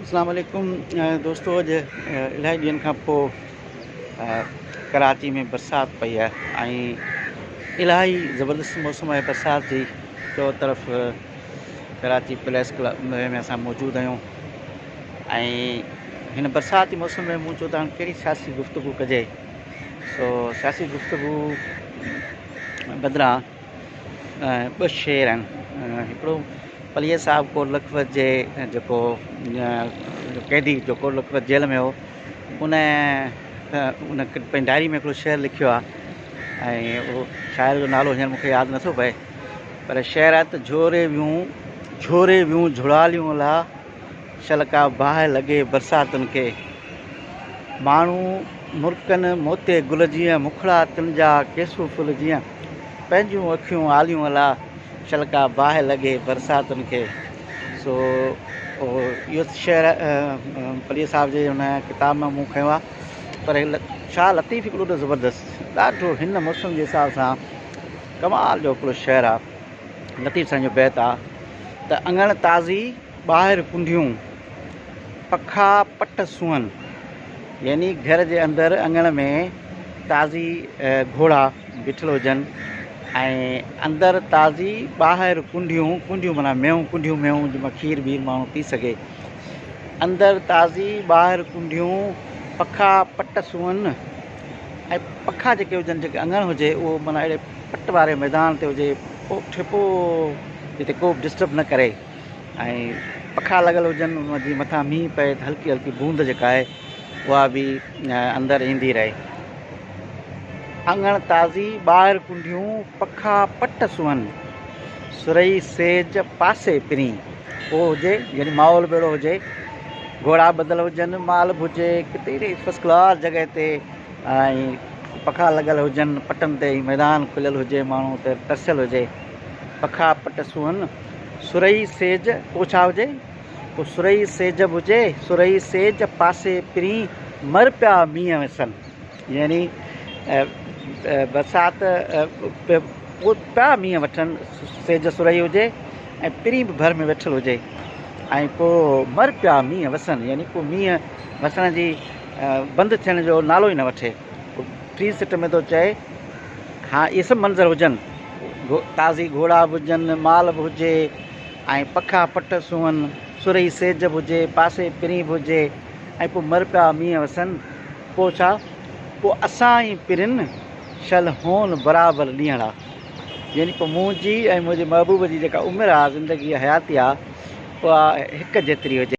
अस्सलाम वालेकुम दोस्तों। अॼु इलाही ॾींहंनि खां पोइ कराची में बरसाति पई आहे ऐं इलाही ज़बरदस्त मौसम आहे बरसाति जी। चओ तरफ़ कराची प्लेस क्लब में असां मौजूदु आहियूं ऐं हिन बरसाती मौसम में मूं चयो त हाणे कहिड़ी सियासी गुफ़्तगू कजे। सो सियासी गुफ़्तगू बदिरां ॿ शेर आहिनि। हिकिड़ो पलीअ साहिबु कोट लखपत जे जेको कैदी जो कोट लखपत जेल में हो उन पंहिंजी डायरी में हिकिड़ो शेर लिखियो आहे ऐं उहो शाइर जो नालो हींअर मूंखे यादि नथो पए, पर शेर आहे त झोरे वियूं झुड़ालियूं अला शलका बाहि लॻे बरसातुनि खे। माण्हू मुर्कनि मोते गुल जीअं मुखड़ा तिन जा केसू फुल जीअं पंहिंजूं अखियूं आलियूं अला शलका बाहि लॻे बरसातुनि खे। सो इहो शेर पलीअ साहिब जे हुन किताब में मूं खयो आहे, पर शाह लतीफ़ हिकिड़ो ॾाढो ज़बरदस्त ॾाढो हिन मौसम जे हिसाब सां कमाल जो हिकिड़ो शेर आहे। लतीफ़ साईं जो बैत आहे त अङण ताज़ी ॿाहिरि कुंडियूं पखा पट सुअनि, यानी घर जे अंदरि अङण में ताज़ी घोड़ा बीठल हुजनि ऐं अंदरि ताज़ी ॿाहिरि कुंडियूं माना कुंडियूं मेहूं जंहिंमां खीर वीर माण्हू पी सघे। अंदरि ताज़ी ॿाहिरि कुंडियूं पखा पट सुअनि ऐं पखा जेके हुजनि, जेके अङण हुजे उहो माना अहिड़े पट वारे मैदान ते हुजे, ठिपो जिते को बि डिस्टर्ब न करे ऐं पखा लॻल हुजनि, उन जी मथां मींहुं पए त हल्की हल्की बूंद जेका आहे उहा बि अंदरि ईंदी रहे। अङण ताज़ी ॿाहिरि कुंडियूं पखा पट सुअनि, सुरई सेज पासे पिरी उहो हुजे, यानी माहौल बि अहिड़ो हुजे, घोड़ा ॿधल हुजनि, माल बि हुजे किथे फर्स्ट क्लास जॻह ते ऐं पखा लॻल हुजनि पटनि ते, मैदान खुलियल हुजे, माण्हू त तरसियल हुजे। पखा पट सुअनि, सुरई सेज पोइ छा हुजे, पोइ सुरई सेज बि हुजे, सुरई सेज पासे पिरी मर पिया मींहं वसनि, यानी बरसाति पिया मींहं वठनि, सेज सुरई हुजे ऐं पिरी बि भर में वेठल हुजे ऐं पोइ मर पिया मींहं वसनि, यानी को मींहं वसण जी बंदि थियण जो नालो ई न वठे। टी सिट में थो चए हा इहे सभु मंज़र हुजनि, ताज़ी घोड़ा बि हुजनि, माल बि हुजे ऐं पखा पट सुअनि, सुरई सेज बि हुजे, पासे पिरी बि हुजे ऐं पोइ मर पिया मींहं वसनि। पोइ छा, पोइ असां ई पिरिन शल होन बराबरि ॾींहड़ा, यानी पोइ मुंहिंजी ऐं मुंहिंजे महबूब जी जेका उमिरि आहे, ज़िंदगी हयाती आहे, उहा हिकु जेतिरी हुजे।